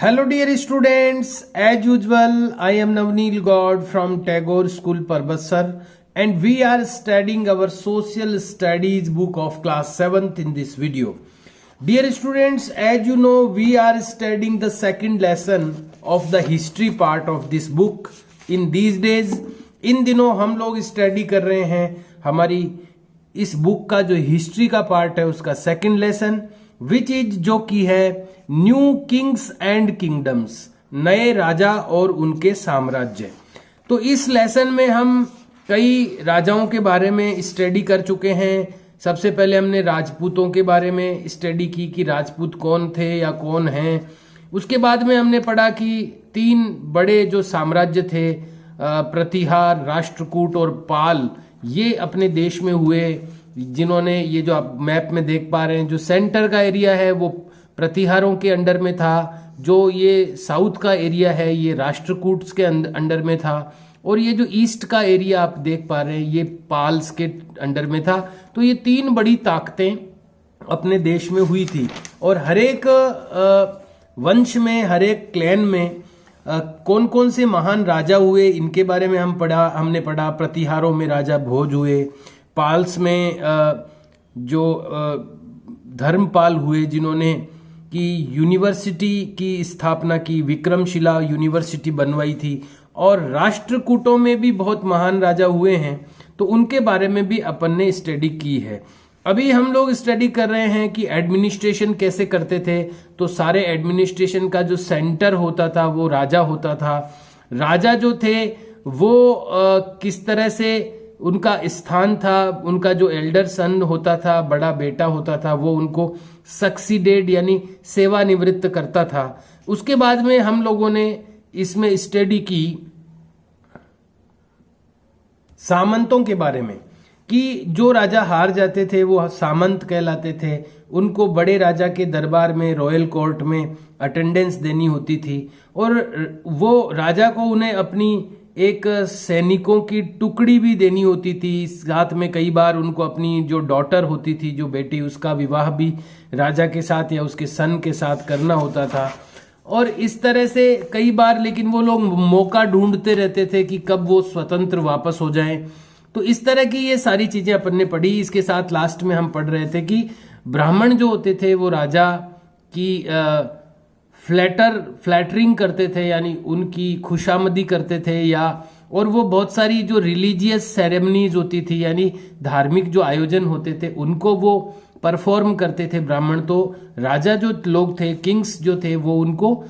Hello dear students, as usual I am Navneel God from Tagore School Parbhasar and we are studying our social studies book of class 7th in this video. Dear students, as you know we are studying the second lesson of the history part of this book in these days. इन दिनों हम लोग study कर रहे हैं हमारी इस book का जो हिस्ट्री का पार्ट है उसका सेकंड लेसन विच इज जो की है न्यू किंग्स एंड किंगडम्स, नए राजा और उनके साम्राज्य। तो इस लेसन में हम कई राजाओं के बारे में स्टडी कर चुके हैं। सबसे पहले हमने राजपूतों के बारे में स्टडी की कि राजपूत कौन थे या कौन हैं। उसके बाद में हमने पढ़ा कि तीन बड़े जो साम्राज्य थे प्रतिहार, राष्ट्रकूट और पाल, ये अपने देश में हुए, जिन्होंने ये जो आप मैप में देख पा रहे हैं जो सेंटर का एरिया है वो प्रतिहारों के अंडर में था, जो ये साउथ का एरिया है ये राष्ट्रकूट्स के अंडर में था और ये जो ईस्ट का एरिया आप देख पा रहे हैं ये पाल्स के अंडर में था। तो ये तीन बड़ी ताकतें अपने देश में हुई थी और हर एक वंश में, हर एक क्लैन में कौन कौन से महान राजा हुए इनके बारे में हमने पढ़ा। प्रतिहारों में राजा भोज हुए, पाल्स में जो धर्मपाल हुए जिन्होंने की यूनिवर्सिटी की स्थापना की, विक्रमशिला यूनिवर्सिटी बनवाई थी, और राष्ट्रकूटों में भी बहुत महान राजा हुए हैं तो उनके बारे में भी अपन ने स्टडी की है। अभी हम लोग स्टडी कर रहे हैं कि एडमिनिस्ट्रेशन कैसे करते थे। तो सारे एडमिनिस्ट्रेशन का जो सेंटर होता था वो राजा होता था। राजा जो थे वो किस तरह से उनका स्थान था, उनका जो एल्डर सन होता था, बड़ा बेटा होता था, वो उनको सक्सीडेड यानी सेवानिवृत्त करता था। उसके बाद में हम लोगों ने इसमें स्टडी की सामंतों के बारे में कि जो राजा हार जाते थे वो सामंत कहलाते थे। उनको बड़े राजा के दरबार में, रॉयल कोर्ट में अटेंडेंस देनी होती थी और वो राजा को उन्हें अपनी एक सैनिकों की टुकड़ी भी देनी होती थी। साथ में कई बार उनको अपनी जो डॉटर होती थी, जो बेटी, उसका विवाह भी राजा के साथ या उसके सन के साथ करना होता था। और इस तरह से कई बार, लेकिन वो लोग मौका ढूंढते रहते थे कि कब वो स्वतंत्र वापस हो जाएं। तो इस तरह की ये सारी चीजें अपन ने पढ़ी। इसके साथ लास्ट में हम पढ़ रहे थे कि ब्राह्मण जो होते थे वो राजा की फ्लैटरिंग करते थे, यानी उनकी खुशामदी करते थे, या और वो बहुत सारी जो रिलीजियस सेरेमनीज होती थी यानी धार्मिक जो आयोजन होते थे उनको वो परफॉर्म करते थे ब्राह्मण। तो राजा जो लोग थे, किंग्स जो थे, वो उनको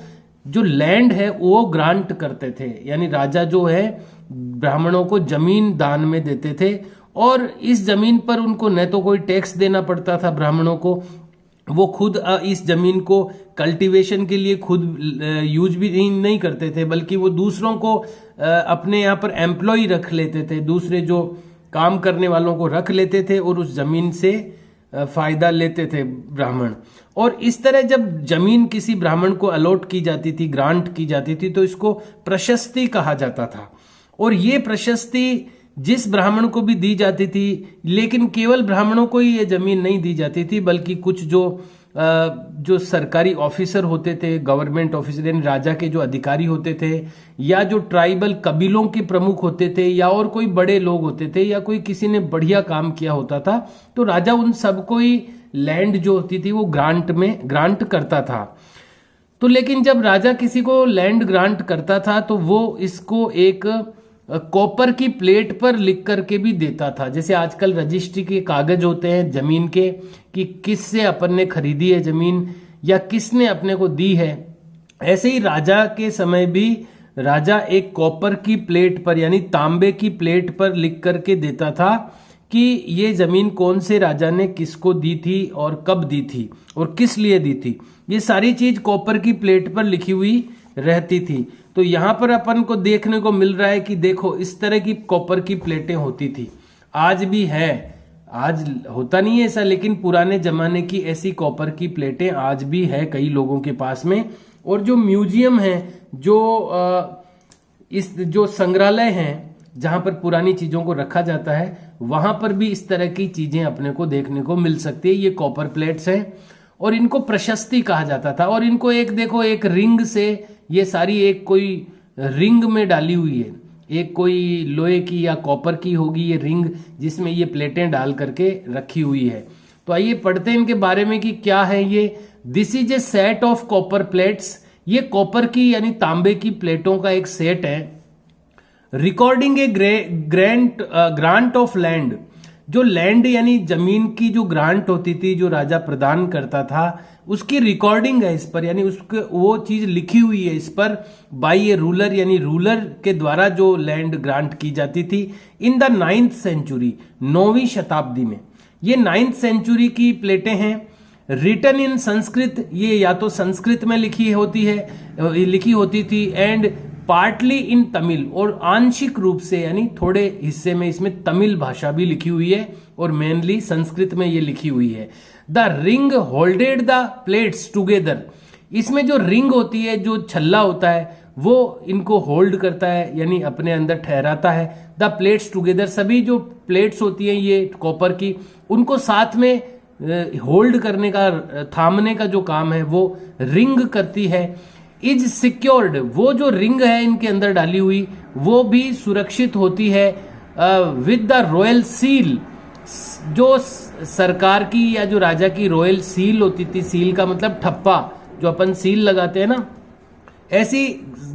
जो लैंड है वो ग्रांट करते थे, यानी राजा जो है ब्राह्मणों को जमीन दान में देते थे और इस जमीन पर उनको न तो कोई टैक्स देना पड़ता था ब्राह्मणों को, वो खुद इस जमीन को कल्टीवेशन के लिए खुद यूज भी नहीं करते थे, बल्कि वो दूसरों को अपने यहाँ पर एम्प्लॉय रख लेते थे, दूसरे जो काम करने वालों को रख लेते थे और उस जमीन से फायदा लेते थे ब्राह्मण। और इस तरह जब जमीन किसी ब्राह्मण को अलॉट की जाती थी, ग्रांट की जाती थी, तो इसको प्रशस्ति कहा जाता था। और ये प्रशस्ति जिस ब्राह्मण को भी दी जाती थी, लेकिन केवल ब्राह्मणों को ही ये जमीन नहीं दी जाती थी, बल्कि कुछ जो सरकारी ऑफिसर होते थे, गवर्नमेंट ऑफिसर यानी राजा के जो अधिकारी होते थे, या जो ट्राइबल कबीलों के प्रमुख होते थे, या और कोई बड़े लोग होते थे, या कोई किसी ने बढ़िया काम किया होता था, तो राजा उन सबको ही लैंड जो होती थी वो ग्रांट करता था। तो लेकिन जब राजा किसी को लैंड ग्रांट करता था तो वो इसको एक कॉपर की प्लेट पर लिख करके भी देता था। जैसे आजकल रजिस्ट्री के कागज होते हैं जमीन के कि किससे अपन ने खरीदी है जमीन या किसने अपने को दी है, ऐसे ही राजा के समय भी राजा एक कॉपर की प्लेट पर यानी तांबे की प्लेट पर लिख करके देता था कि ये जमीन कौन से राजा ने किसको दी थी और कब दी थी और किस लिए दी थी। ये सारी चीज कॉपर की प्लेट पर लिखी हुई रहती थी। तो यहाँ पर अपन को देखने को मिल रहा है कि देखो इस तरह की कॉपर की प्लेटें होती थी, आज भी है, आज होता नहीं है ऐसा, लेकिन पुराने जमाने की ऐसी कॉपर की प्लेटें आज भी है कई लोगों के पास में। और जो म्यूजियम है, जो संग्रहालय हैं जहां पर पुरानी चीजों को रखा जाता है, वहां पर भी इस तरह की चीजें अपने को देखने को मिल सकती है। ये कॉपर प्लेट्स हैं और इनको प्रशस्ति कहा जाता था। और इनको एक देखो, एक रिंग से ये सारी एक कोई रिंग में डाली हुई है, एक कोई लोहे की या कॉपर की होगी ये रिंग, जिसमें ये प्लेटें डाल करके रखी हुई है। तो आइए पढ़ते हैं इनके बारे में कि क्या है ये। This is a set of copper plates, ये कॉपर की यानी तांबे की प्लेटों का एक सेट है। Recording A grant of land, जो लैंड यानी जमीन की जो ग्रांट होती थी, जो राजा प्रदान करता था, उसकी रिकॉर्डिंग है इस पर, यानी उसके वो चीज लिखी हुई है इस पर, बाई ए रूलर, यानी रूलर के द्वारा जो लैंड ग्रांट की जाती थी। इन द 9th सेंचुरी, 9वीं शताब्दी में ये 9th सेंचुरी की प्लेटें हैं। रिटन इन संस्कृत, ये या तो संस्कृत में लिखी होती थी, एंड पार्टली इन तमिल, और आंशिक रूप से यानी थोड़े हिस्से में इसमें तमिल भाषा भी लिखी हुई है, और मेनली संस्कृत में ये लिखी हुई है। The ring holded the plates together, इसमें जो रिंग होती है, जो छल्ला होता है, वो इनको होल्ड करता है, यानी अपने अंदर ठहराता है। द प्लेट्स टुगेदर, सभी जो प्लेट्स होती हैं ये कॉपर की, उनको साथ में होल्ड करने का, थामने का जो काम है वो रिंग करती है। इज सिक्योर्ड, वो जो रिंग है इनके अंदर डाली हुई, वो भी सुरक्षित होती है विद द रॉयल सील, जो सरकार की या जो राजा की रॉयल सील होती थी, सील का मतलब ठप्पा, जो अपन सील लगाते हैं ना, ऐसी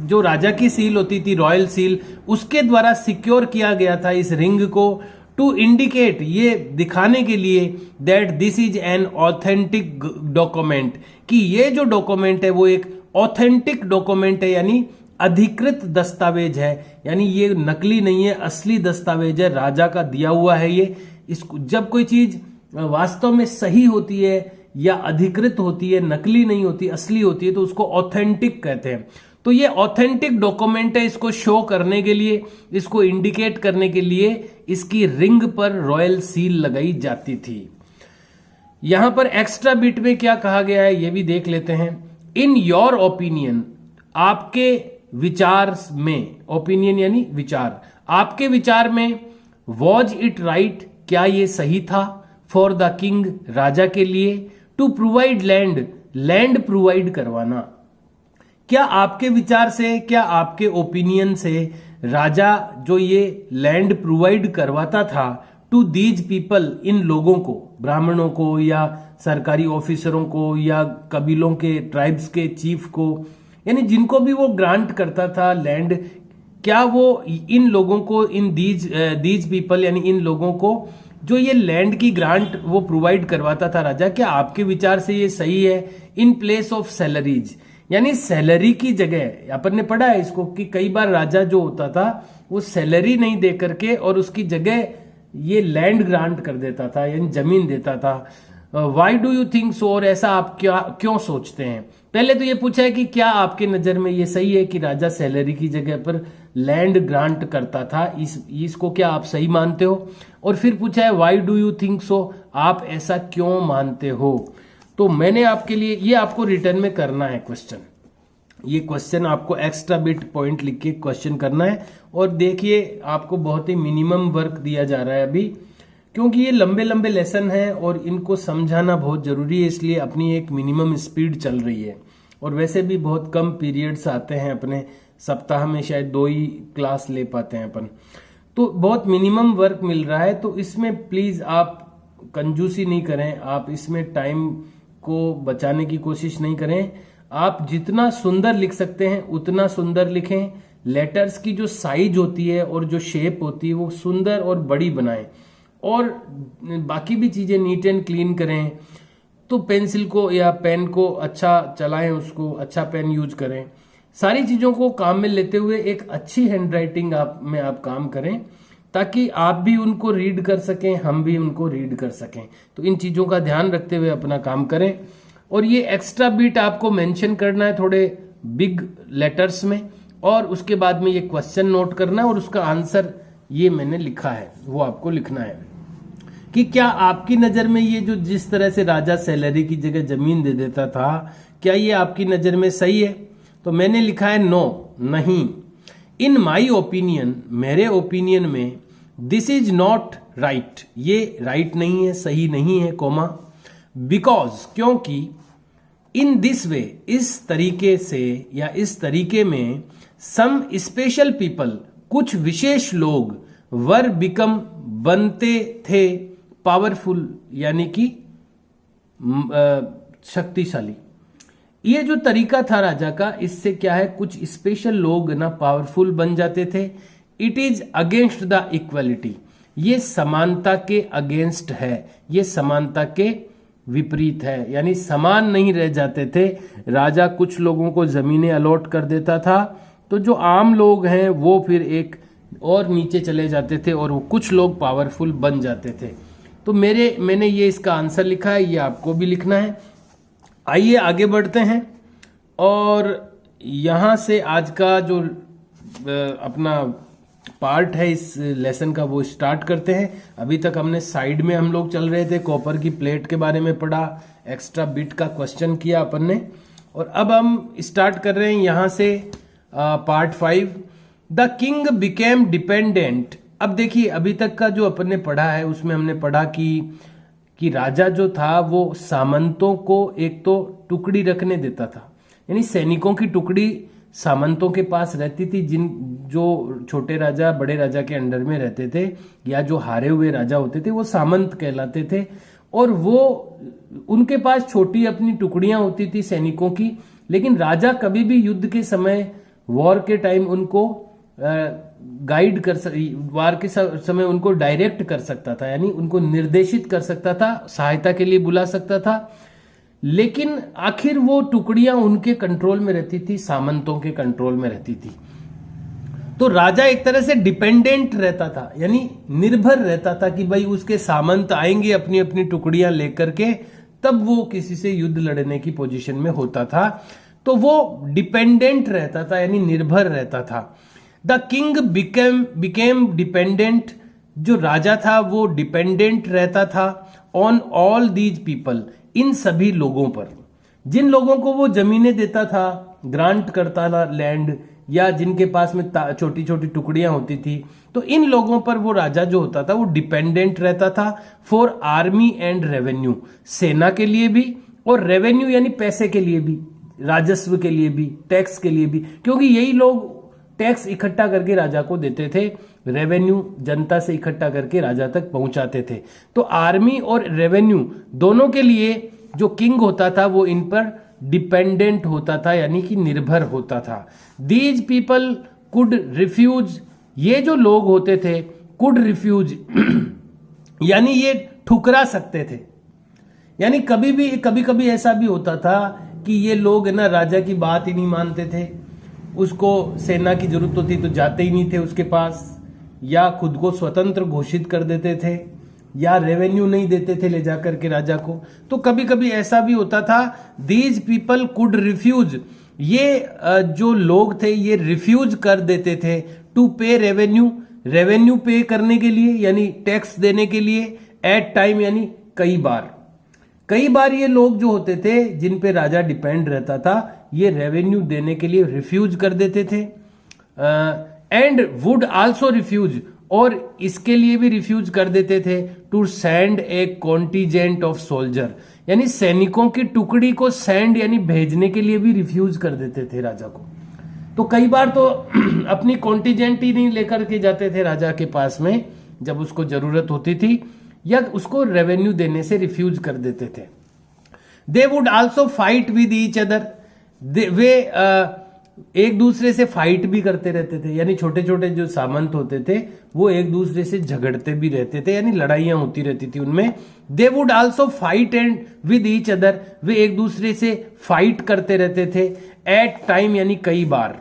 जो राजा की सील होती थी, रॉयल सील, उसके द्वारा सिक्योर किया गया था इस रिंग को। टू इंडिकेट, ये दिखाने के लिए, that this is an authentic document, कि ये जो डॉक्यूमेंट है वो एक ऑथेंटिक डॉक्यूमेंट है, यानी अधिकृत दस्तावेज है, यानी ये नकली नहीं है, असली दस्तावेज है, राजा का दिया हुआ है ये। इसको जब कोई चीज वास्तव में सही होती है या अधिकृत होती है, नकली नहीं होती, असली होती है, तो उसको ऑथेंटिक कहते हैं। तो ये ऑथेंटिक डॉक्यूमेंट है, इसको शो करने के लिए, इसको इंडिकेट करने के लिए इसकी रिंग पर रॉयल सील लगाई जाती थी। यहां पर एक्स्ट्रा बिट में क्या कहा गया है ये भी देख लेते हैं। इन योर ओपिनियन, आपके विचार में, ओपिनियन यानी विचार, आपके विचार में, वॉज इट राइट, क्या ये सही था, फॉर द किंग, राजा के लिए, to provide land, land provide करवाना, क्या आपके विचार से, क्या आपके ओपिनियन से राजा जो ये लैंड प्रोवाइड करवाता था टू दीज पीपल, इन लोगों को, ब्राह्मणों को या सरकारी ऑफिसरों को या कबीलों के, ट्राइब्स के चीफ को, यानी जिनको भी वो ग्रांट करता था लैंड, क्या वो इन लोगों को, इन दीज पीपल यानी इन लोगों को जो ये लैंड की ग्रांट वो प्रोवाइड करवाता था राजा, क्या आपके विचार से ये सही है, इन प्लेस ऑफ सैलरीज, यानी सैलरी की जगह, अपन ने पढ़ा है इसको कि कई बार राजा जो होता था वो सैलरी नहीं दे करके और उसकी जगह ये लैंड ग्रांट कर देता था, यानी जमीन देता था। Why do you think so, और ऐसा आप क्यों सोचते हैं। पहले तो ये पूछा है कि क्या आपके नजर में ये सही है कि राजा सैलरी की जगह पर लैंड ग्रांट करता था, इसको क्या आप सही मानते हो। और फिर पूछा है why do you think so, आप ऐसा क्यों मानते हो। तो मैंने आपके लिए, ये आपको रिटर्न में करना है क्वेश्चन, ये क्वेश्चन आपको एक्स्ट्रा बिट पॉइंट लिख के क्वेश्चन करना है। और देखिए आपको बहुत ही मिनिमम वर्क दिया जा रहा है अभी, क्योंकि ये लंबे लंबे लेसन हैं और इनको समझाना बहुत जरूरी है, इसलिए अपनी एक मिनिमम स्पीड चल रही है। और वैसे भी बहुत कम पीरियड्स आते हैं अपने, सप्ताह में शायद 2 ही क्लास ले पाते हैं अपन, तो बहुत मिनिमम वर्क मिल रहा है। तो इसमें प्लीज आप कंजूसी नहीं करें, आप इसमें टाइम को बचाने की कोशिश नहीं करें। आप जितना सुंदर लिख सकते हैं उतना सुंदर लिखें। लेटर्स की जो साइज होती है और जो शेप होती है वो सुंदर और बड़ी बनाएं, और बाकी भी चीजें नीट एंड क्लीन करें। तो पेंसिल को या पेन को अच्छा चलाएं, उसको अच्छा पेन यूज करें। सारी चीजों को काम में लेते हुए एक अच्छी हैंडराइटिंग में आप काम करें, ताकि आप भी उनको रीड कर सकें, हम भी उनको रीड कर सकें। तो इन चीजों का ध्यान रखते हुए अपना काम करें। और ये एक्स्ट्रा बीट आपको मेंशन करना है थोड़े बिग लेटर्स में, और उसके बाद में ये क्वेश्चन नोट करना है और उसका आंसर ये मैंने लिखा है वो आपको लिखना है कि क्या आपकी नजर में ये जो जिस तरह से राजा सैलरी की जगह जमीन दे देता था, क्या ये आपकी नजर में सही है। तो मैंने लिखा है नो, नहीं। इन माई ओपिनियन, मेरे ओपिनियन में, दिस इज नॉट राइट, ये राइट नहीं है, सही नहीं है, कोमा, बिकॉज क्योंकि इन दिस वे इस तरीके से या इस तरीके में सम स्पेशल पीपल कुछ विशेष लोग वर बिकम बनते थे पावरफुल यानी कि शक्तिशाली। ये जो तरीका था राजा का, इससे क्या है, कुछ स्पेशल लोग ना पावरफुल बन जाते थे। It is against the equality, ये समानता के अगेंस्ट है, ये समानता के विपरीत है, यानी समान नहीं रह जाते थे। राजा कुछ लोगों को जमीनें अलॉट कर देता था, तो जो आम लोग हैं वो फिर एक और नीचे चले जाते थे और वो कुछ लोग पावरफुल बन जाते थे। तो मैंने ये इसका आंसर लिखा है, ये आपको भी लिखना है। आइए आगे बढ़ते हैं और यहाँ से आज का जो अपना पार्ट है इस लेसन का वो स्टार्ट करते हैं। अभी तक हमने साइड में हम लोग चल रहे थे, कॉपर की प्लेट के बारे में पढ़ा, एक्स्ट्रा बिट का क्वेश्चन किया अपन ने, और अब हम स्टार्ट कर रहे हैं यहाँ से part 5, the king became dependent. अब देखिए अभी तक का जो अपन ने पढ़ा है उसमें हमने पढ़ा कि राजा जो था वो सामंतों को एक तो टुकड़ी रखने देता था, यानी सैनिकों की टुकड़ी सामंतों के पास रहती थी, जो छोटे राजा बड़े राजा के अंडर में रहते थे या जो हारे हुए राजा होते थे वो सामंत कहलाते थे, और वो उनके पास छोटी अपनी टुकड़ियां होती थी सैनिकों की। लेकिन राजा कभी भी युद्ध के समय, वॉर के टाइम उनको गाइड कर वार के समय उनको डायरेक्ट कर सकता था, यानी उनको निर्देशित कर सकता था, सहायता के लिए बुला सकता था। लेकिन आखिर वो टुकड़ियां उनके कंट्रोल में रहती थी, सामंतों के कंट्रोल में रहती थी। तो राजा एक तरह से डिपेंडेंट रहता था, यानी निर्भर रहता था कि भाई उसके सामंत आएंगे अपनी अपनी टुकड़ियां लेकर के, तब वो किसी से युद्ध लड़ने की पोजीशन में होता था। तो वो डिपेंडेंट रहता था, यानी निर्भर रहता था। द किंग बिकेम डिपेंडेंट, जो राजा था वो डिपेंडेंट रहता था ऑन ऑल दीज पीपल, इन सभी लोगों पर। जिन लोगों को वो जमीनें देता था, ग्रांट करता था लैंड, या जिनके पास में छोटी छोटी टुकड़ियां होती थी, तो इन लोगों पर वो राजा जो होता था वो डिपेंडेंट रहता था। फॉर आर्मी एंड रेवेन्यू, सेना के लिए भी और रेवेन्यू यानी पैसे के लिए भी, राजस्व के लिए भी, टैक्स के लिए भी, क्योंकि यही लोग टैक्स इकट्ठा करके राजा को देते थे, रेवेन्यू जनता से इकट्ठा करके राजा तक पहुंचाते थे। तो आर्मी और रेवेन्यू दोनों के लिए जो किंग होता था वो इन पर डिपेंडेंट होता था, यानी कि निर्भर होता था। दीज पीपल कुड रिफ्यूज, ये जो लोग होते थे कुड रिफ्यूज यानी ये ठुकरा सकते थे, यानी कभी कभी ऐसा भी होता था कि ये लोग ना राजा की बात ही नहीं मानते थे, उसको सेना की जरूरत होती तो जाते ही नहीं थे उसके पास, या खुद को स्वतंत्र घोषित कर देते थे, या रेवेन्यू नहीं देते थे ले जाकर के राजा को। तो कभी कभी ऐसा भी होता था। दीज पीपल कुड रिफ्यूज, ये जो लोग थे ये रिफ्यूज कर देते थे टू पे रेवेन्यू, रेवेन्यू पे करने के लिए यानी टैक्स देने के लिए, एट टाइम यानी कई बार ये लोग जो होते थे जिन पे राजा डिपेंड रहता था ये रेवेन्यू देने के लिए रिफ्यूज कर देते थे। एंड वुड आल्सो रिफ्यूज, और इसके लिए भी रिफ्यूज कर देते थे to send a contingent of soldier, यानी सैनिकों की टुकड़ी को सेंड यानी भेजने के लिए भी रिफ्यूज कर देते थे राजा को। तो कई बार तो अपनी कॉन्टीजेंट ही नहीं लेकर के जाते थे राजा के पास में जब उसको जरूरत होती थी, या उसको रेवेन्यू देने से रिफ्यूज कर देते थे। They would also fight with each other, वे एक दूसरे से फाइट भी करते रहते थे, यानी छोटे छोटे जो सामंत होते थे वो एक दूसरे से झगड़ते भी रहते थे, यानी लड़ाइयां होती रहती थी उनमें। They would also fight and with each other, वे एक दूसरे से फाइट करते रहते थे। एट टाइम यानी कई बार।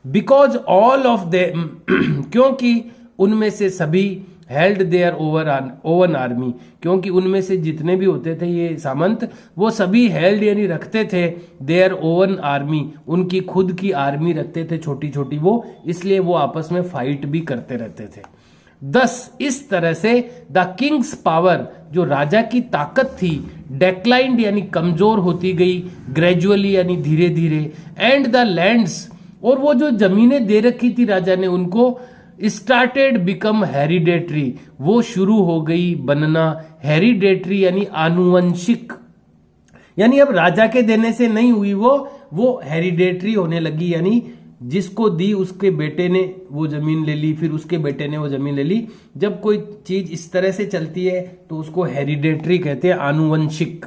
बिकॉज ऑल ऑफ देम, क्योंकि उनमें से सभी हेल्ड देयर ओवन आर्मी, क्योंकि उनमें से जितने भी होते थे ये सामंत वो सभी हेल्ड यानी रखते थे देयर ओवन आर्मी, उनकी खुद की आर्मी रखते थे छोटी छोटी वो, इसलिए वो आपस में फाइट भी करते रहते थे। दस इस तरह से द किंग्स पावर, जो राजा की ताकत थी, डेक्लाइंड यानी कमजोर होती गई, ग्रेजुअली यानी धीरे धीरे, एंड द लैंड्स, और वो जो जमीनें दे रखी थी राजा ने उनको, स्टार्टेड बिकम हेरिडेटरी, वो शुरू हो गई बनना हेरिडेटरी यानी आनुवंशिक यानी अब राजा के देने से नहीं हुई, वो हेरिडेटरी होने लगी, यानी जिसको दी उसके बेटे ने वो जमीन ले ली, फिर उसके बेटे ने वो जमीन ले ली। जब कोई चीज इस तरह से चलती है तो उसको हेरिडेटरी कहते हैं, आनुवंशिक।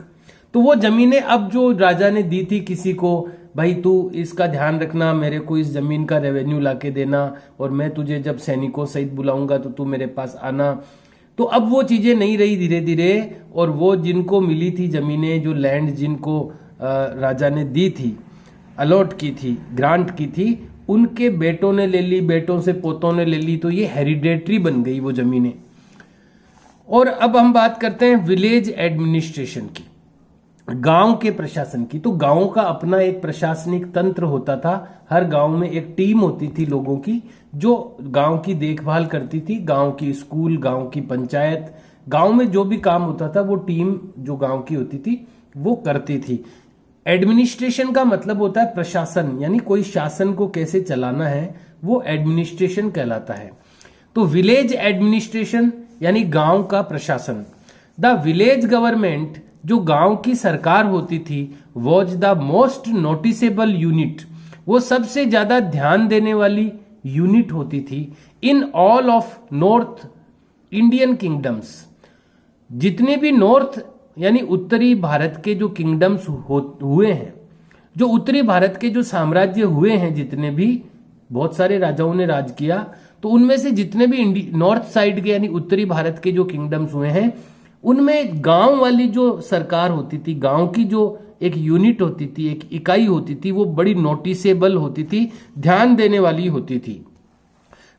तो वो जमीनें अब जो राजा ने दी थी किसी को, भाई तू इसका ध्यान रखना, मेरे को इस जमीन का रेवेन्यू लाके देना, और मैं तुझे जब सैनिकों सहित बुलाऊंगा तो तू मेरे पास आना। तो अब वो चीजें नहीं रही धीरे धीरे, और वो जिनको मिली थी जमीनें, जो लैंड जिनको राजा ने दी थी, अलॉट की थी, ग्रांट की थी, उनके बेटों ने ले ली, बेटों से पोतों ने ले ली, तो ये हेरिडेटरी बन गई वो जमीनें। और अब हम बात करते हैं विलेज एडमिनिस्ट्रेशन की, गांव के प्रशासन की। तो गांव का अपना एक प्रशासनिक तंत्र होता था, हर गांव में एक टीम होती थी लोगों की जो गांव की देखभाल करती थी, गांव की स्कूल, गांव की पंचायत, गांव में जो भी काम होता था वो टीम जो गांव की होती थी वो करती थी। एडमिनिस्ट्रेशन का मतलब होता है प्रशासन, यानी कोई शासन को कैसे चलाना है, वो एडमिनिस्ट्रेशन कहलाता है। तो विलेज एडमिनिस्ट्रेशन यानी गांव का प्रशासन। द विलेज गवर्नमेंट, जो गांव की सरकार होती थी, was the most noticeable unit, वो सबसे ज्यादा ध्यान देने वाली यूनिट होती थी in all of north Indian kingdoms. जितने भी नॉर्थ यानी उत्तरी भारत के जो किंगडम्स हुए हैं, जो उत्तरी भारत के जो साम्राज्य हुए हैं, जितने भी, बहुत सारे राजाओं ने राज किया, तो उनमें से जितने भी नॉर्थ साइड के यानी उत्तरी भारत के जो किंगडम्स हुए हैं, उनमें गांव वाली जो सरकार होती थी, गांव की जो एक यूनिट होती थी, एक इकाई होती थी, वो बड़ी नोटिसेबल होती थी, ध्यान देने वाली होती थी।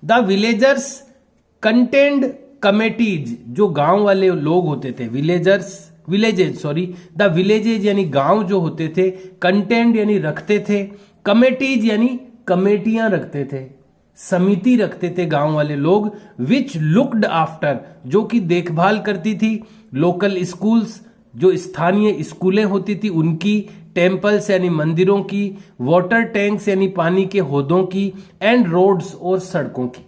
द विलेजर्स कंटेंड कमेटीज, जो गांव वाले लोग होते थे, द विलेजेज यानी गांव जो होते थे, कंटेंट यानी रखते थे, कमेटीज यानी कमेटियां रखते थे, समिति रखते थे गांव वाले लोग, विच लुक्ड आफ्टर, जो कि देखभाल करती थी, लोकल स्कूल्स, जो स्थानीय स्कूलें होती थी उनकी, टेम्पल्स यानी मंदिरों की, वाटर टैंक्स यानी पानी के हौदों की, एंड रोड्स और सड़कों की।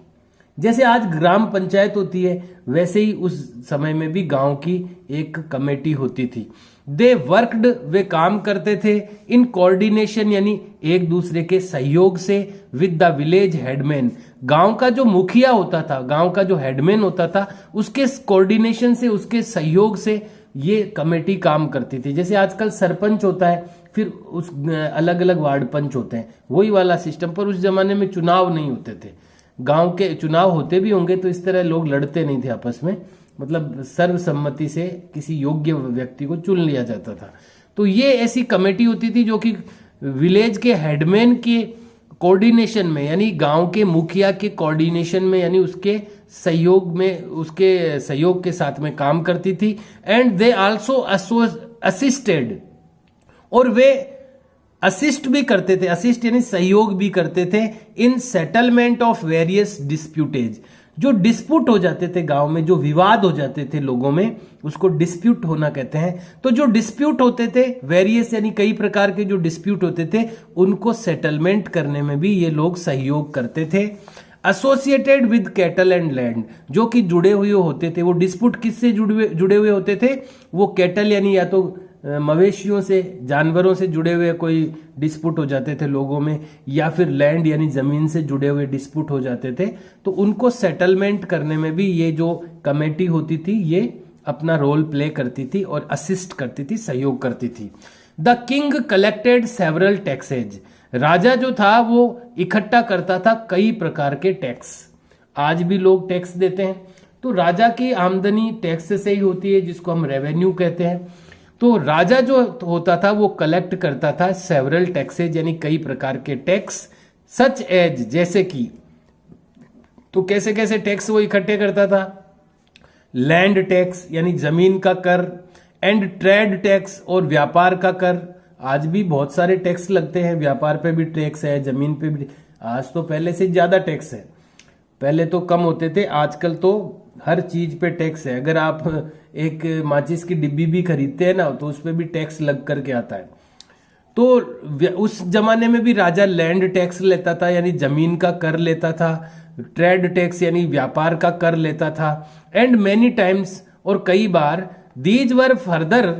जैसे आज ग्राम पंचायत होती है, वैसे ही उस समय में भी गांव की एक कमेटी होती थी। दे वर्कड, वे काम करते थे, इन कोऑर्डिनेशन यानी एक दूसरे के सहयोग से, विद द विलेज हेडमैन, गांव का जो मुखिया होता था, गांव का जो हेडमैन होता था, उसके कोऑर्डिनेशन से, उसके सहयोग से ये कमेटी काम करती थी। जैसे आजकल सरपंच होता है, फिर उस अलग अलग वार्ड पंच होते हैं, वही वाला सिस्टम, पर उस जमाने में चुनाव नहीं होते थे। गांव के चुनाव होते भी होंगे तो इस तरह लोग लड़ते नहीं थे आपस में, मतलब सर्वसम्मति से किसी योग्य व्यक्ति को चुन लिया जाता था। तो ये ऐसी कमेटी होती थी जो कि विलेज के हेडमैन के कोऑर्डिनेशन में, यानी गांव के मुखिया के कोऑर्डिनेशन में, यानी उसके सहयोग में, उसके सहयोग के साथ में काम करती थी। एंड दे आल्सो असिस्टेड, और वे असिस्ट भी करते थे, असिस्ट यानी सहयोग भी करते थे, इन सेटलमेंट ऑफ वेरियस डिस्प्यूटेज, जो डिस्प्यूट हो जाते थे गांव में, जो विवाद हो जाते थे लोगों में, उसको डिस्प्यूट होना कहते हैं। तो जो डिस्प्यूट होते थे, वेरियस यानी कई प्रकार के जो डिस्प्यूट होते थे, उनको सेटलमेंट करने में भी ये लोग सहयोग करते थे। Associated with cattle and land, जो कि जुड़े हुए होते थे, वो डिस्प्यूट किससे जुड़े हुए होते थे, वो कैटल यानी या तो मवेशियों से, जानवरों से जुड़े हुए कोई डिस्प्यूट हो जाते थे लोगों में, या फिर लैंड यानी जमीन से जुड़े हुए डिस्प्यूट हो जाते थे, तो उनको सेटलमेंट करने में भी ये जो कमेटी होती थी ये अपना रोल प्ले करती थी और असिस्ट करती थी, सहयोग करती थी। The king collected several taxes, राजा जो था वो इकट्ठा करता था कई प्रकार के टैक्स। आज भी लोग टैक्स देते हैं, तो राजा की आमदनी टैक्स से ही होती है, जिसको हम रेवेन्यू कहते हैं। तो राजा जो होता था वो कलेक्ट करता था सेवरल टैक्सेज यानी कई प्रकार के टैक्स, सच एज, जैसे कि, तो कैसे कैसे टैक्स वो इकट्ठे करता था, लैंड टैक्स यानी जमीन का कर, एंड ट्रेड टैक्स और व्यापार का कर। आज भी बहुत सारे टैक्स लगते हैं, व्यापार पे भी टैक्स है, जमीन पे भी। आज तो पहले से ज्यादा टैक्स है, पहले तो कम होते थे, आजकल तो हर चीज पे टैक्स है। अगर आप एक माचिस की डिब्बी भी खरीदते हैं ना, तो उस पे भी टैक्स लग करके आता है। तो उस जमाने में भी राजा लैंड टैक्स लेता था यानी जमीन का कर लेता था, ट्रेड टैक्स यानी व्यापार का कर लेता था, एंड मेनी टाइम्स, और कई बार, दीज वर फर्दर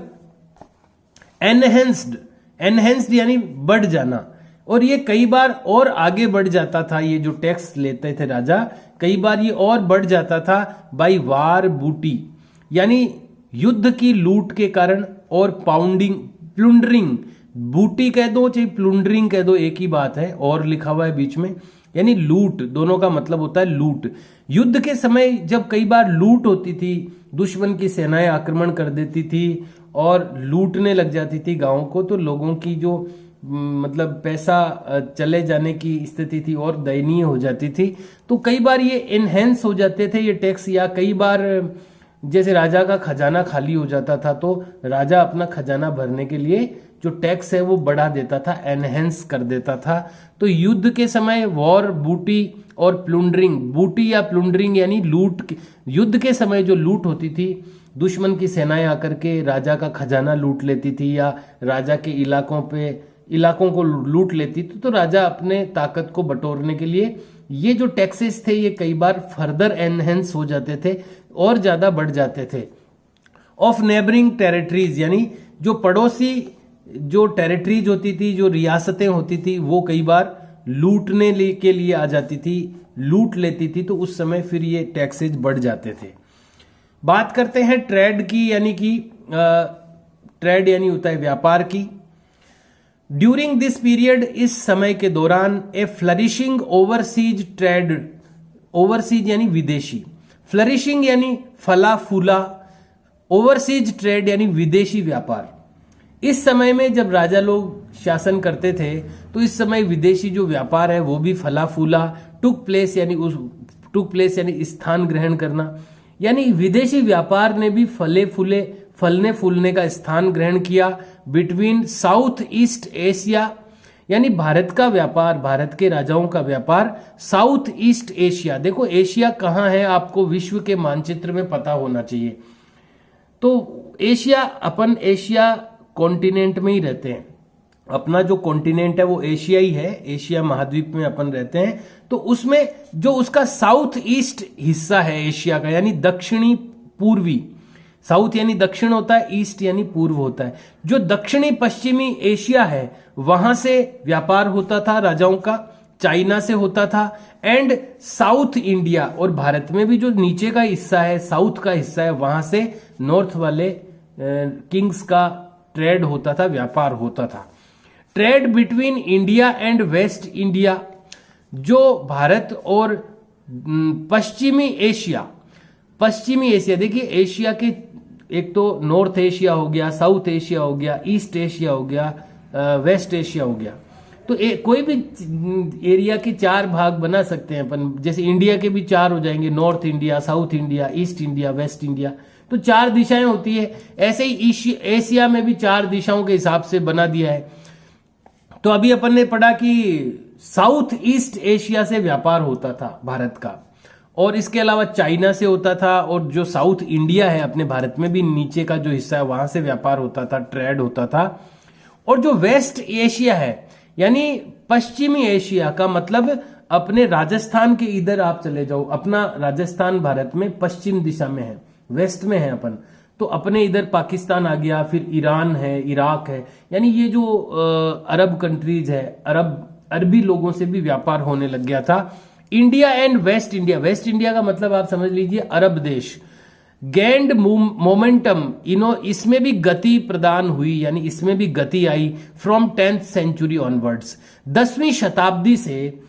एनहेंस्ड यानी बढ़ जाना, और ये कई बार और आगे बढ़ जाता था। ये जो टैक्स लेते थे राजा, कई बार ये और बढ़ जाता था बाई वार बूटी, यानी युद्ध की लूट के कारण, और प्लुंडरिंग, बूटी कह दो चाहे प्लुंडरिंग कह दो, एक ही बात है, और लिखा हुआ है बीच में, यानी लूट, दोनों का मतलब होता है लूट। युद्ध के समय जब कई बार लूट होती थी, दुश्मन की सेनाएं आक्रमण कर देती थी और लूटने लग जाती थी गांवों को, तो लोगों की जो मतलब पैसा चले जाने की स्थिति थी और दयनीय हो जाती थी। तो कई बार ये एनहेंस हो जाते थे ये टैक्स, या कई बार जैसे राजा का खजाना खाली हो जाता था तो राजा अपना खजाना भरने के लिए जो टैक्स है वो बढ़ा देता था, एनहेंस कर देता था। तो युद्ध के समय वॉर बूटी और प्लुंडरिंग, बूटी या प्लुंडरिंग यानी लूट, युद्ध के समय जो लूट होती थी, दुश्मन की सेनाएं आकर के राजा का खजाना लूट लेती थी या राजा के इलाकों को लूट लेती थी, तो राजा अपने ताकत को बटोरने के लिए ये जो टैक्सेस थे ये कई बार फर्दर एनहेंस हो जाते थे और ज्यादा बढ़ जाते थे। ऑफ नेबरिंग टेरिटरीज, यानी जो पड़ोसी जो टेरिटरीज होती थी, जो रियासतें होती थी, वो कई बार लूटने के लिए आ जाती थी, लूट लेती थी, तो उस समय फिर ये टैक्सेज बढ़ जाते थे। बात करते हैं ट्रेड की, यानी कि ट्रेड यानी होता है व्यापार की। ड्यूरिंग दिस पीरियड, इस समय के दौरान, ए फ्लरिशिंग ओवरसीज ट्रेड, ओवरसीज यानी विदेशी, फ्लरिशिंग यानी फला फूला, ओवरसीज ट्रेड यानी विदेशी व्यापार। इस समय में जब राजा लोग शासन करते थे तो इस समय विदेशी जो व्यापार है वो भी फला फूला, टुक प्लेस यानी स्थान ग्रहण करना, यानी विदेशी व्यापार ने भी फलने फूलने का स्थान ग्रहण किया बिटवीन साउथ ईस्ट एशिया, यानी भारत का व्यापार, भारत के राजाओं का व्यापार साउथ ईस्ट एशिया। देखो एशिया कहाँ है आपको विश्व के मानचित्र में पता होना चाहिए। तो एशिया कॉन्टिनेंट में ही रहते हैं, अपना जो कॉन्टिनेंट है वो एशिया ही है, एशिया महाद्वीप में अपन रहते हैं। तो उसमें जो उसका साउथ ईस्ट हिस्सा है एशिया का, यानी दक्षिणी पूर्वी, साउथ यानी दक्षिण होता है, ईस्ट यानी पूर्व होता है, जो दक्षिणी पश्चिमी एशिया है वहां से व्यापार होता था राजाओं का, चाइना से होता था, एंड साउथ इंडिया, और भारत में भी जो नीचे का हिस्सा है, साउथ का हिस्सा है, वहां से नॉर्थ वाले किंग्स का ट्रेड होता था, व्यापार होता था। Trade between India and waste India, जो भारत और पश्चिमी एशिया, देखिए एशिया के एक तो नॉर्थ एशिया हो गया, साउथ एशिया हो गया, ईस्ट एशिया हो गया, वेस्ट एशिया हो गया। तो कोई भी एरिया के 4 भाग बना सकते हैं अपन, जैसे इंडिया के भी 4 हो जाएंगे, north India, south India, east India, waste India, तो 4 दिशाएं होती है। ऐसे ही एशिया में भी 4 दिशाओं के हिसाब से बना दिया है। तो अभी अपन ने पढ़ा कि साउथ ईस्ट एशिया से व्यापार होता था भारत का, और इसके अलावा चाइना से होता था, और जो साउथ इंडिया है अपने भारत में भी नीचे का जो हिस्सा है वहां से व्यापार होता था, ट्रेड होता था। और जो वेस्ट एशिया है यानी पश्चिमी एशिया का मतलब अपने राजस्थान के इधर आप चले जाओ, अपना राजस्थान भारत में पश्चिम दिशा में है, वेस्ट में है अपन, तो अपने इधर पाकिस्तान आ गया, फिर ईरान है, इराक है, यानी ये जो अरब कंट्रीज है, अरबी लोगों से भी व्यापार होने लग गया था। इंडिया एंड वेस्ट इंडिया का मतलब आप समझ लीजिए अरब देश। गेंड मोमेंटम, इसमें भी गति प्रदान हुई, यानी इसमें भी गति आई फ्रॉम 10th सेंचुरी ऑनवर्ड्स। 10वीं शताब्दी से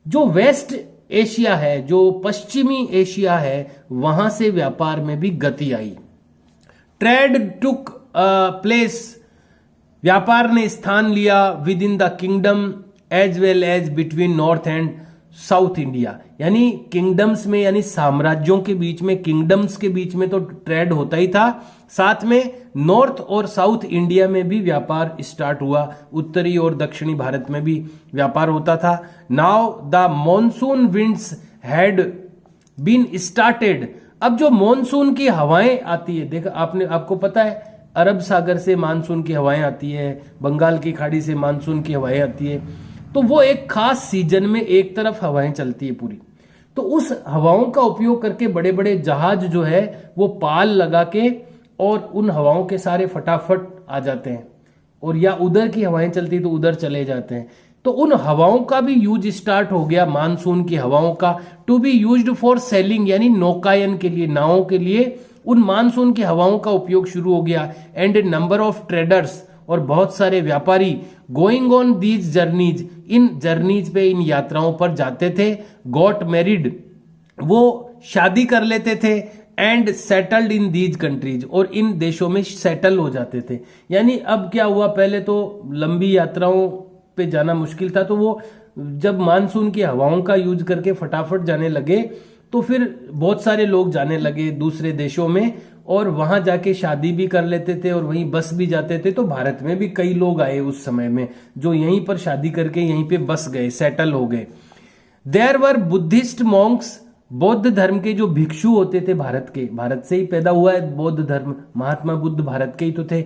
जो वेस्ट एशिया है, जो पश्चिमी एशिया है, वहां से व्यापार में भी गति आई। ट्रेड टुक प्लेस, व्यापार ने स्थान लिया within the kingdom as well as between north and south India, यानी किंगडम्स में, यानी साम्राज्यों के बीच में, किंगडम्स के बीच में तो ट्रेड होता ही था, साथ में नॉर्थ और साउथ इंडिया में भी व्यापार स्टार्ट हुआ, उत्तरी और दक्षिणी भारत में भी व्यापार होता था। Now the monsoon winds had been started, अब जो मॉनसून की हवाएं आती है, देखा आपको पता है अरब सागर से मानसून की हवाएं आती है, बंगाल की खाड़ी से मानसून की हवाएं आती है, तो वो एक खास सीजन में एक तरफ हवाएं चलती है पूरी, तो उस हवाओं का उपयोग करके बड़े बड़े जहाज जो है वो पाल लगा के और उन हवाओं के सारे फटाफट आ जाते हैं, और या उधर की हवाएं चलती तो उधर चले जाते हैं। तो उन हवाओं का भी यूज स्टार्ट हो गया, मानसून की हवाओं का, to be used for sailing, यानी नौकायन के लिए, नावों के लिए उन मानसून की हवाओं का उपयोग शुरू हो गया। And A number of traders, और बहुत सारे व्यापारी, going on these journeys, in journeys पे, इन यात्राओं पर जाते थे। गॉट मैरिड, वो शादी कर लेते थे। And settled in these countries, और इन देशों में सेटल हो जाते थे। यानी अब क्या हुआ, पहले तो लंबी यात्राओं पे जाना मुश्किल था, तो वो जब मानसून की हवाओं का यूज करके फटाफट जाने लगे तो फिर बहुत सारे लोग जाने लगे दूसरे देशों में, और वहां जाके शादी भी कर लेते थे और वहीं बस भी जाते थे। तो भारत में भी कई लोग आए उस समय में जो यहीं पर शादी करके यहीं पे बस गए, सेटल हो गए। देयर वर बुद्धिस्ट मॉन्क्स, बौद्ध धर्म के जो भिक्षु होते थे भारत के, भारत से ही पैदा हुआ है बौद्ध धर्म, महात्मा बुद्ध भारत के ही तो थे।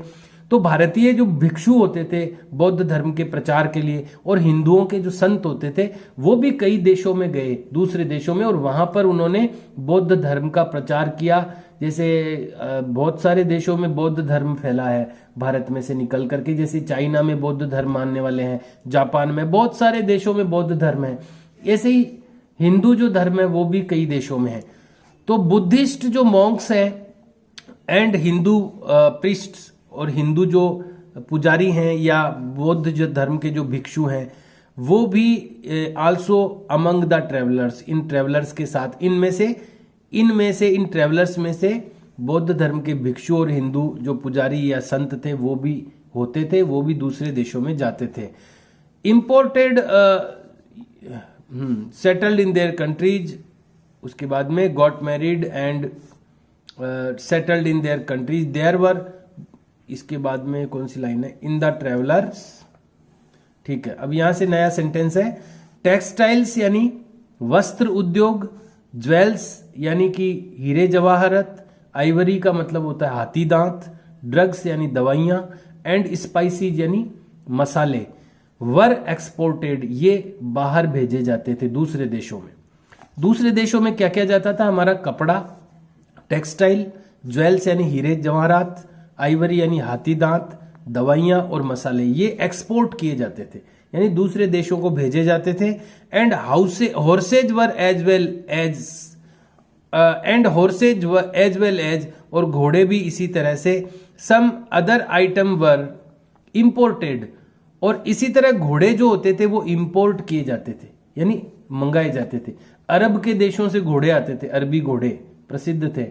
तो भारतीय जो भिक्षु होते थे बौद्ध धर्म के प्रचार के लिए, और हिंदुओं के जो संत होते थे वो भी कई देशों में गए, दूसरे देशों में, और वहां पर उन्होंने बौद्ध धर्म का प्रचार किया। जैसे बहुत सारे देशों में बौद्ध धर्म फैला है भारत में से निकल करके, जैसे चाइना में बौद्ध धर्म मानने वाले हैं, जापान में, बहुत सारे देशों में बौद्ध धर्म है। ऐसे ही हिंदू जो धर्म है वो भी कई देशों में है। तो बुद्धिस्ट जो मॉन्क्स हैं एंड हिंदू प्रीस्ट्स, और हिंदू जो पुजारी हैं या बौद्ध जो धर्म के जो भिक्षु हैं, वो भी also among the travellers, in travellers के साथ, इन ट्रेवलर्स में से बौद्ध धर्म के भिक्षु और हिंदू जो पुजारी या संत थे वो भी होते थे, वो भी दूसरे देशों में जाते थे। Imported, settled in their countries, उसके बाद में got married and settled in their countries. There were, इसके बाद में कौन सी लाइन है, इन द ट्रेवलर्स, ठीक है। अब यहां से नया सेंटेंस है, टेक्सटाइल्स यानी वस्त्र उद्योग, ज्वेल्स यानी कि हीरे जवाहरत, आइवरी का मतलब होता है हाथी दांत, ड्रग्स यानी दवाइयां, एंड स्पाइसीज यानी मसाले, वर एक्सपोर्टेड, ये बाहर भेजे जाते थे दूसरे देशों में। दूसरे देशों में क्या क्या जाता था, हमारा कपड़ा, टेक्सटाइल, ज्वेल्स यानी हीरे जवाहरात, आइवरी यानी हाथी दांत, दवाइयां और मसाले, ये एक्सपोर्ट किए जाते थे, यानी दूसरे देशों को भेजे जाते थे। And horses were as well as, और घोड़े भी इसी तरह से। Some other item were imported, और इसी तरह घोड़े जो होते थे वो इंपोर्ट किए जाते थे, यानी मंगाए जाते थे। अरब के देशों से घोड़े आते थे, अरबी घोड़े प्रसिद्ध थे,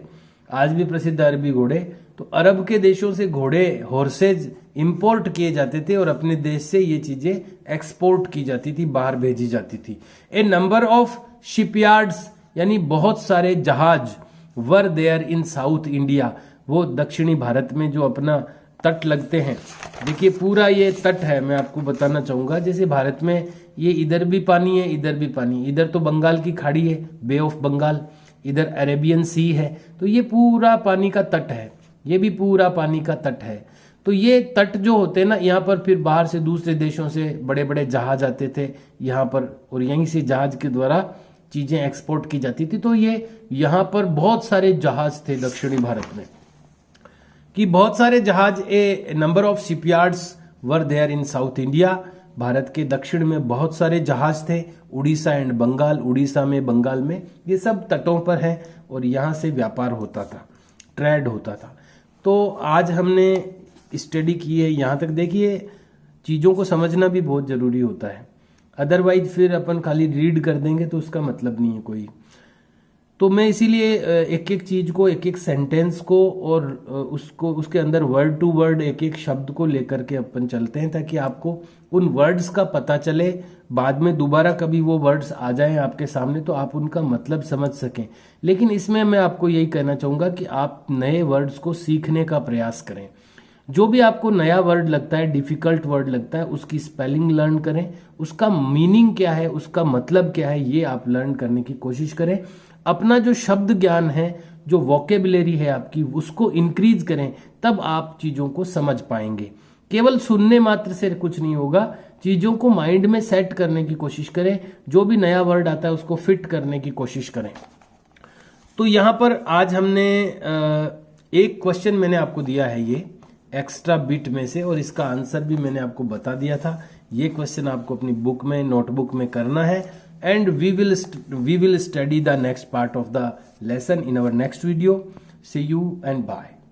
आज भी प्रसिद्ध अरबी घोड़े। तो अरब के देशों से घोड़े, हॉर्सेज इंपोर्ट किए जाते थे और अपने देश से ये चीजें एक्सपोर्ट की जाती थी, बाहर भेजी जाती थी। ए नंबर ऑफ शिपयार्ड्स, यानी बहुत सारे जहाज, were there in south India, वो दक्षिणी भारत में जो अपना तट लगते हैं। देखिए पूरा ये तट है, मैं आपको बताना चाहूंगा, जैसे भारत में ये इधर भी पानी है, इधर भी पानी, इधर तो बंगाल की खाड़ी है, बे ऑफ बंगाल, इधर अरेबियन सी है, तो ये पूरा पानी का तट है, ये भी पूरा पानी का तट है। तो ये तट जो होते हैं ना, यहाँ पर फिर बाहर से दूसरे देशों से बड़े बड़े जहाज आते थे यहाँ पर, और यहीं से जहाज के द्वारा चीजें एक्सपोर्ट की जाती थी। तो ये यहाँ पर बहुत सारे जहाज थे दक्षिणी भारत में, कि बहुत सारे जहाज, a number of shipyards were there in south India, Bharat के दक्षिण में बहुत सारे जहाज थे, उड़ीसा एंड बंगाल, उड़ीसा में, बंगाल में, ये सब तटों पर है और यहाँ से व्यापार होता था, ट्रेड होता था। तो आज हमने स्टडी की है यहाँ तक। देखिए चीज़ों को समझना भी बहुत ज़रूरी होता है, अदरवाइज फिर अपन खाली रीड कर देंगे तो उसका मतलब नहीं है कोई। तो मैं इसीलिए एक एक चीज को, एक एक सेंटेंस को और उसको, उसके अंदर वर्ड टू वर्ड एक एक शब्द को लेकर के अपन चलते हैं, ताकि आपको उन वर्ड्स का पता चले, बाद में दोबारा कभी वो वर्ड्स आ जाएं आपके सामने तो आप उनका मतलब समझ सकें। लेकिन इसमें मैं आपको यही कहना चाहूँगा कि आप नए वर्ड्स को सीखने का प्रयास करें। जो भी आपको नया वर्ड लगता है, डिफिकल्ट वर्ड लगता है, उसकी स्पेलिंग लर्न करें, उसका मीनिंग क्या है, उसका मतलब क्या है, ये आप लर्न करने की कोशिश करें। अपना जो शब्द ज्ञान है, जो वोकेबुलरी है आपकी, उसको इंक्रीज करें, तब आप चीज़ों को समझ पाएंगे। केवल सुनने मात्र से कुछ नहीं होगा, चीज़ों को माइंड में सेट करने की कोशिश करें, जो भी नया वर्ड आता है उसको फिट करने की कोशिश करें। तो यहाँ पर आज हमने एक क्वेश्चन मैंने आपको दिया है, ये एक्स्ट्रा बिट में से, और इसका आंसर भी मैंने आपको बता दिया था। ये क्वेश्चन आपको अपनी बुक में, नोटबुक में करना है, and we will study the next part of the lesson in our next video. See you and bye.